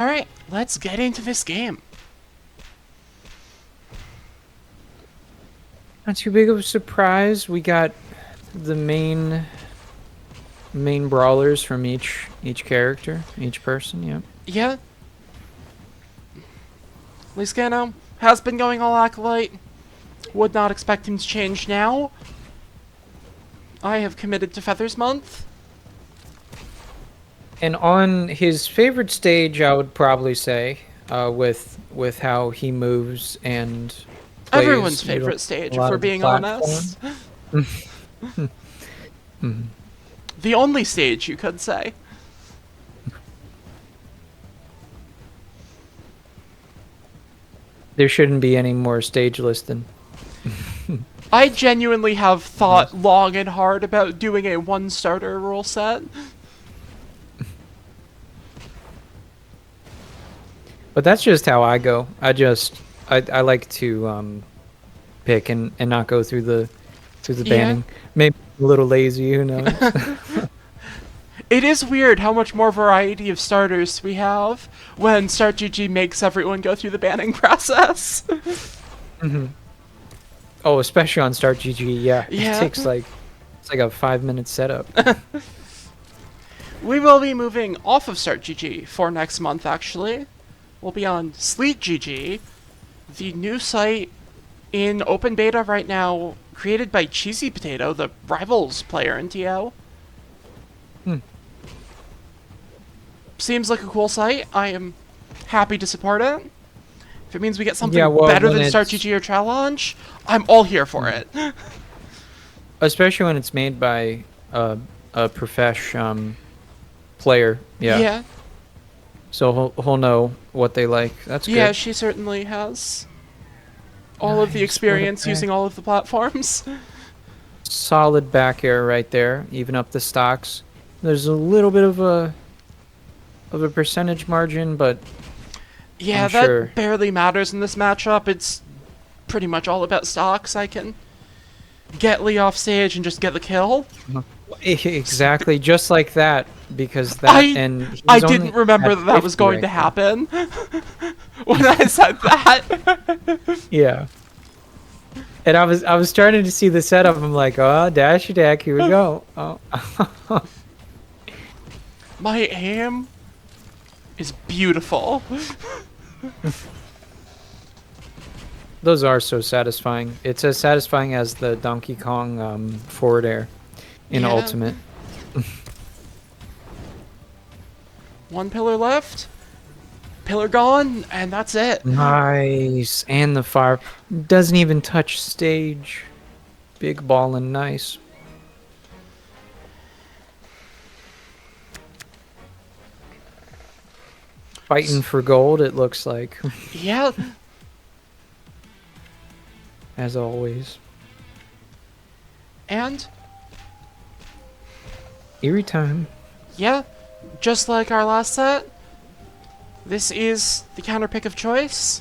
Alright, let's get into this game. Not too big of a surprise. We got the main brawlers from each character, each person. Yep. Yeah, Leescano has been going all Acolyte. Would not expect him to change now. I have committed to Feathers Month. And on his favorite stage, I would probably say, with how he moves and plays, Everyone's favorite stage, a if lot we're of the being platform. honest. The only stage, you could say. There shouldn't be any more stage listing. I genuinely have thought long and hard about doing a one-starter rule set. But that's just how I go. I like to pick and not go through the banning. Maybe a little lazy, who knows? It is weird how much more variety of starters we have when StartGG makes everyone go through the banning process. Oh, especially on Start GG, yeah. Yeah. It takes like it's like a 5-minute setup. We will be moving off of StartGG for next month, actually. We'll be on SleetGG, the new site in open beta right now, created by Cheesy Potato, the Rivals player in TO. Seems like a cool site. I am happy to support it. If it means we get something better than StartGG or Challenge, I'm all here for it. Especially when it's made by a profesh player. Yeah. Yeah. So he'll know what they like. That's good. Yeah, she certainly has all of the experience using all of the platforms. Solid back air right there, even up the stocks. There's a little bit of a percentage margin, but yeah, I'm that sure barely matters in this matchup. It's pretty much all about stocks. I can get Lee off stage and just get the kill. Exactly, just like that. Because that I didn't remember that was going to happen when I said that. Yeah. And I was starting to see the setup. I'm like, oh, dash attack, here we go. Oh. My aim is beautiful. Those are so satisfying. It's as satisfying as the Donkey Kong forward air in Ultimate. One pillar left. Pillar gone, and that's it. Nice. And the fire doesn't even touch stage. Big ball and nice. Fighting for gold, it looks like. Yeah. As always. And? Eerie time. Yeah. Just like our last set, this is the counter pick of choice.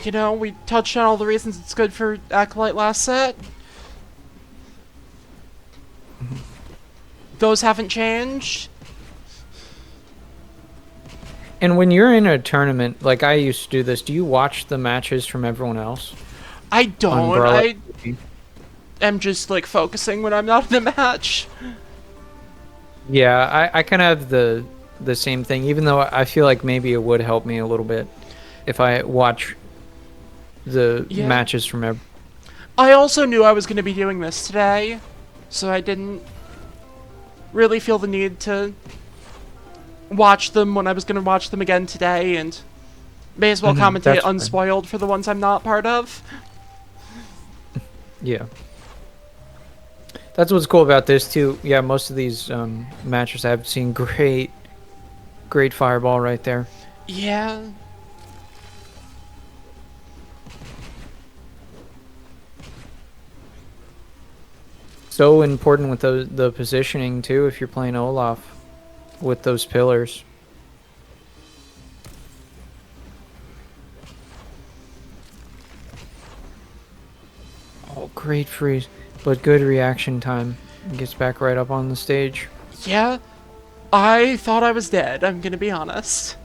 You know, we touched on all the reasons it's good for Acolyte last set. Those haven't changed. And when you're in a tournament, like I used to do this, do you watch the matches from everyone else? I don't. I am just, like, focusing when I'm not in a match. Yeah, I kind of have the same thing, even though I feel like maybe it would help me a little bit if I watch the matches from I also knew I was going to be doing this today, so I didn't really feel the need to watch them when I was going to watch them again today, and may as well commentate unspoiled for the ones I'm not part of. Yeah. That's what's cool about this too. Yeah, most of these matches I've seen great fireball right there. Yeah. So important with the positioning too if you're playing Olaf with those pillars. Oh, great freeze. But good reaction time. Gets back right up on the stage. Yeah. I thought I was dead, I'm gonna be honest.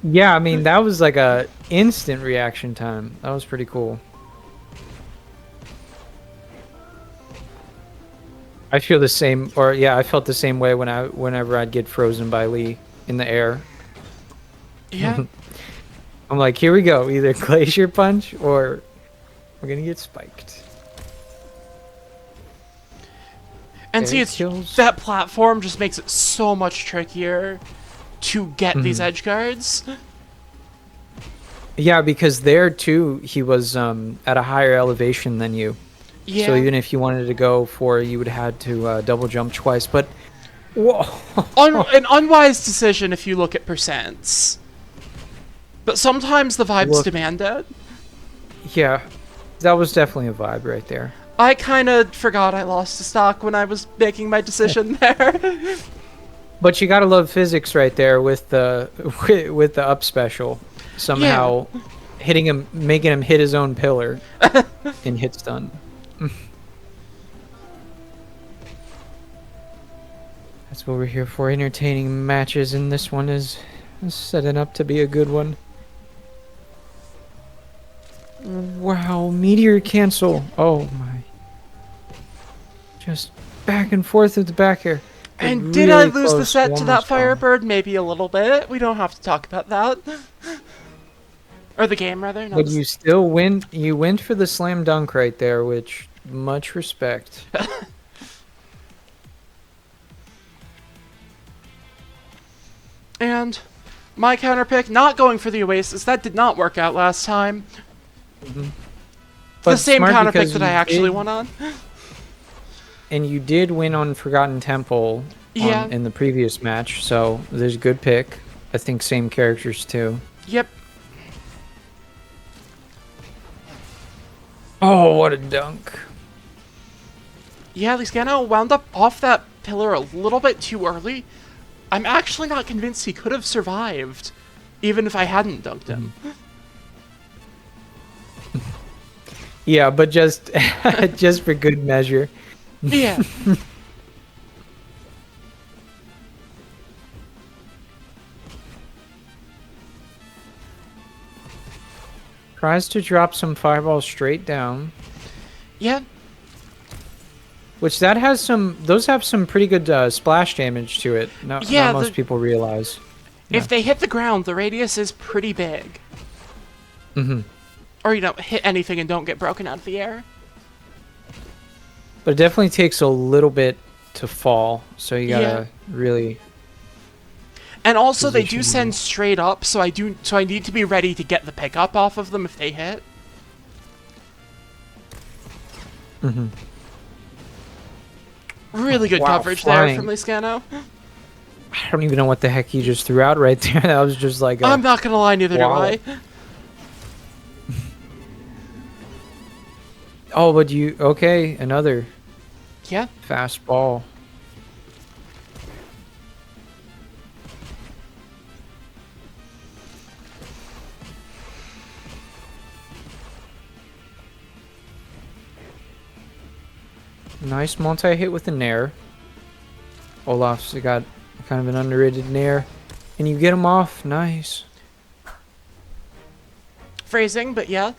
Yeah, I mean, that was like a instant reaction time. That was pretty cool. I feel the same, or yeah, I felt the same way whenever I'd get frozen by Lee in the air. Yeah. I'm like, here we go, either Glacier Punch or we're gonna get spiked. And There see, kills. that platform just makes it so much trickier to get these edge guards. Yeah, because there too, he was at a higher elevation than you. Yeah. So even if you wanted to go for it, you would have had to double jump twice. But whoa, An unwise decision if you look at percents. But sometimes the vibes demand it. yeah, that was definitely a vibe right there. I kind of forgot I lost a stock when I was making my decision there. But you gotta love physics right there with the with the up special. Somehow hitting him, making him hit his own pillar in hit stun. That's what we're here for, entertaining matches, and this one is setting up to be a good one. Wow, meteor cancel. Oh my. Just back and forth with the back air. And did I lose the set to that Firebird? Maybe a little bit. We don't have to talk about that. Or the game, rather. But you still win. You went for the slam dunk right there, which much respect. And my counter pick, not going for the Oasis. That did not work out last time. But the same smart counter pick because that I you actually did- won on. And you did win on Forgotten Temple in the previous match, so there's a good pick. I think same characters too. Yep. Oh, what a dunk. Yeah, leescano wound up off that pillar a little bit too early. I'm actually not convinced he could have survived, even if I hadn't dunked him. Yeah, but just just for good measure. Yeah. Tries to drop some fireballs straight down. Yeah. Which that has some, those have some pretty good splash damage to it. Not most people realize. If they hit the ground, the radius is pretty big. Or, you know, hit anything and don't get broken out of the air. But it definitely takes a little bit to fall, so you gotta really. And also, they do send straight up, so I need to be ready to get the pickup off of them if they hit. Really good coverage there from leescano. I don't even know what the heck he just threw out right there. That was just like. I'm not gonna lie, neither do I. Oh, but you okay? Another. Yeah. Fast ball. Nice multi-hit with the nair. Olaf's got kind of an underrated nair. And you get him off. Nice. Phrasing, but yeah.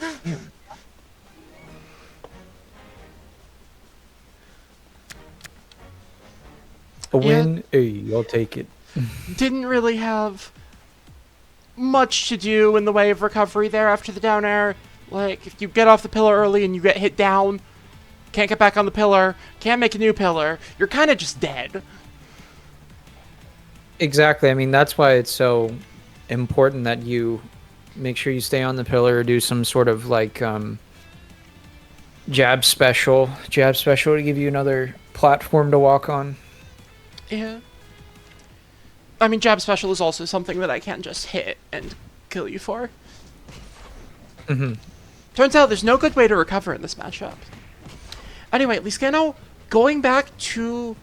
A win? Hey, I'll take it. Didn't really have much to do in the way of recovery there after the down air. Like, if you get off the pillar early and you get hit down, can't get back on the pillar, can't make a new pillar, you're kind of just dead. Exactly. I mean, that's why it's so important that you make sure you stay on the pillar or do some sort of like jab special to give you another platform to walk on. Yeah. I mean, jab special is also something that I can't just hit and kill you for. Turns out there's no good way to recover in this matchup. Anyway, leescano, going back to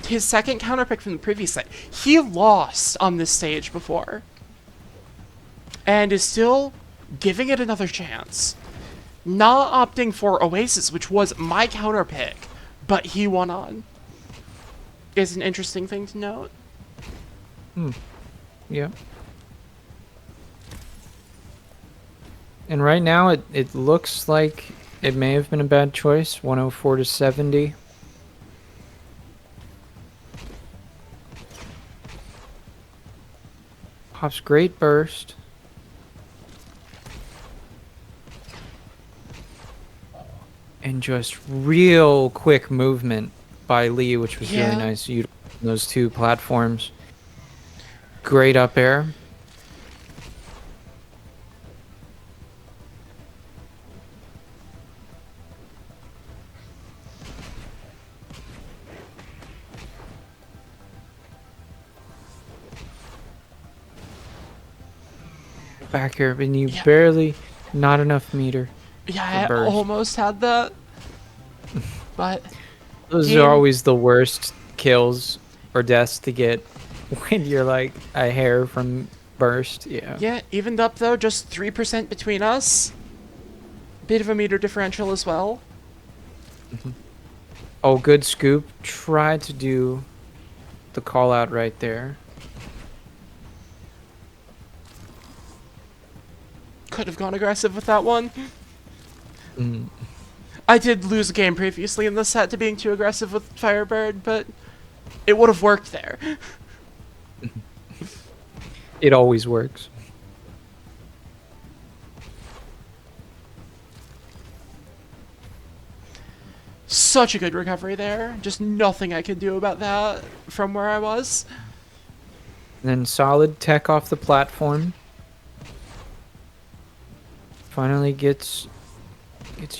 his second counter pick from the previous set, he lost on this stage before. And is still giving it another chance. Not opting for Oasis, which was my counter pick, but he won on. Is an interesting thing to note. Yeah. And right now it looks like it may have been a bad choice. 104 to 70. Pops great burst. And just real quick movement by Lee, which was really Yeah. nice. Those two platforms. Great up air. Back air, and you Yeah. barely, not enough meter. Yeah, I burst. almost had that. But Those game, are always the worst kills or deaths to get when you're like a hair from burst. Yeah. yeah, evened up though, just 3% between us. Bit of a meter differential as well. Oh, good scoop. Tried to do the call out right there. Could have gone aggressive with that one. Mm. I did lose a game previously in this set to being too aggressive with Firebird, but it would have worked there. It always works. Such a good recovery there. Just nothing I could do about that from where I was. And then solid tech off the platform. Finally gets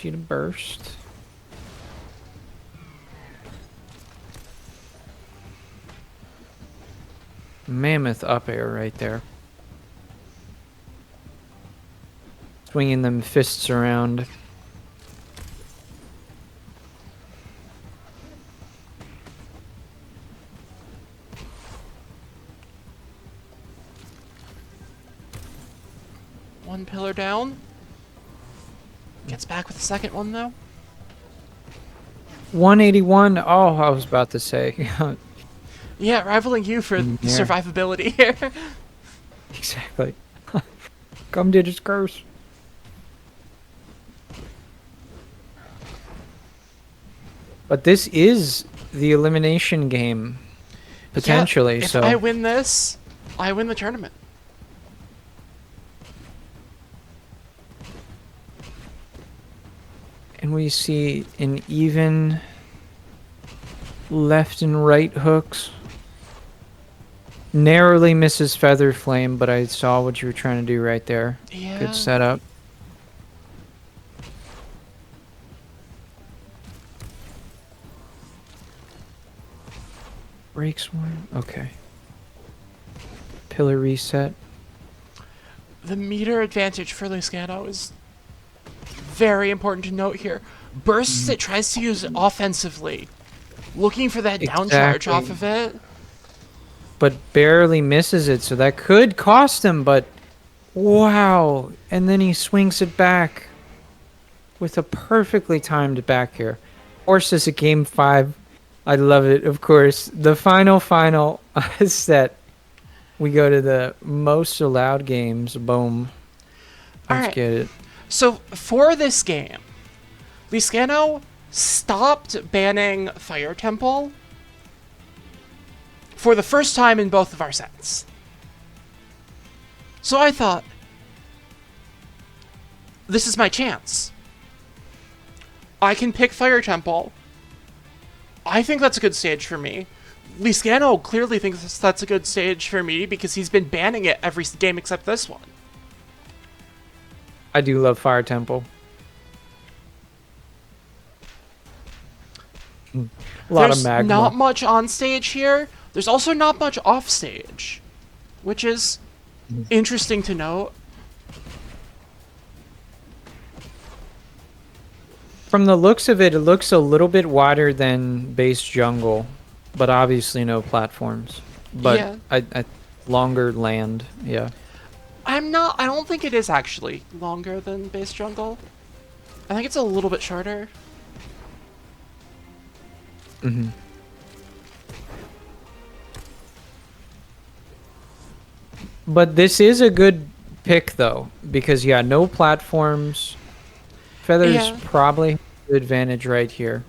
you to burst. Mammoth up air right there. Swinging them fists around. One pillar down. Gets back with the second one though. 181. Oh, I was about to say. Yeah, rivaling you for Yeah. survivability here. Exactly. Come digits curse. But this is the elimination game, potentially. Yeah, if so I win this, I win the tournament. and we see an even left and right hooks. Narrowly misses Feather Flame, but I saw what you were trying to do right there. Yeah. Good setup. Breaks one. Okay. Pillar reset. The meter advantage for leescano is very important to note here. Bursts it tries to use offensively, looking for that down charge off of it. But barely misses it, so that could cost him, but wow. And then he swings it back with a perfectly timed back here. Forces a game 5. I love it, of course. The final set. We go to the most allowed games. Boom. Let's get it. So for this game, leescano stopped banning Fire Temple for the first time in both of our sets. So I thought, this is my chance. I can pick Fire Temple. I think that's a good stage for me. leescano clearly thinks that's a good stage for me because he's been banning it every game except this one. I do love Fire Temple. A lot There's of magma. not much on stage here. There's also not much off stage, which is interesting to note. From the looks of it, it looks a little bit wider than base jungle, but obviously no platforms. But Yeah. I longer land, yeah. I don't think it is actually longer than base jungle. I think it's a little bit shorter. Mm-hmm. But this is a good pick, though, because, yeah, no platforms. Feathers Yeah. probably have the advantage right here.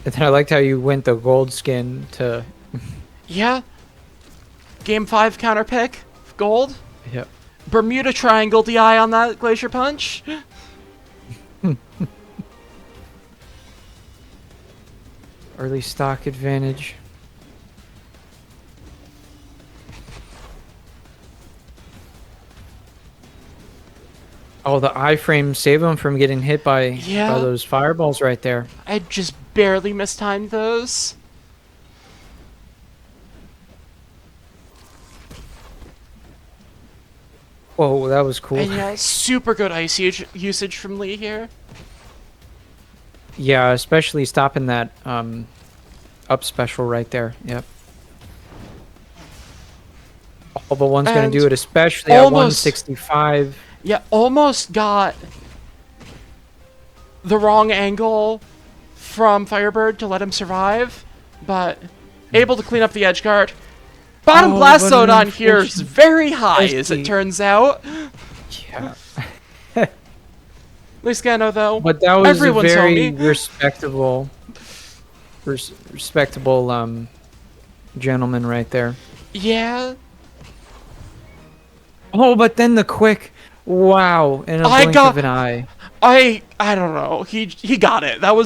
And then I liked how you went the gold skin to... Yeah. Game 5 counter pick. Gold. Yep. Bermuda Triangle DI on that Glacier Punch. Early stock advantage. Oh, the iframe save him from getting hit by Yeah. those fireballs right there. I just barely mistimed those. Whoa, that was cool. And yeah, super good ice usage from Lee here. Yeah, especially stopping that up special right there. Yep. All but one's going And to do it, especially at almost- 165. Yeah, almost got the wrong angle from Firebird to let him survive, but able to clean up the edge guard. Bottom Oh, blast but zone on here is very high, as especially- it turns out. Yeah. leescano, though. But that was Everyone's a very homie. respectable, respectable gentleman right there. Yeah. Oh, but then the quick, wow, in a I blink got- of an eye. I don't know. He got it. That was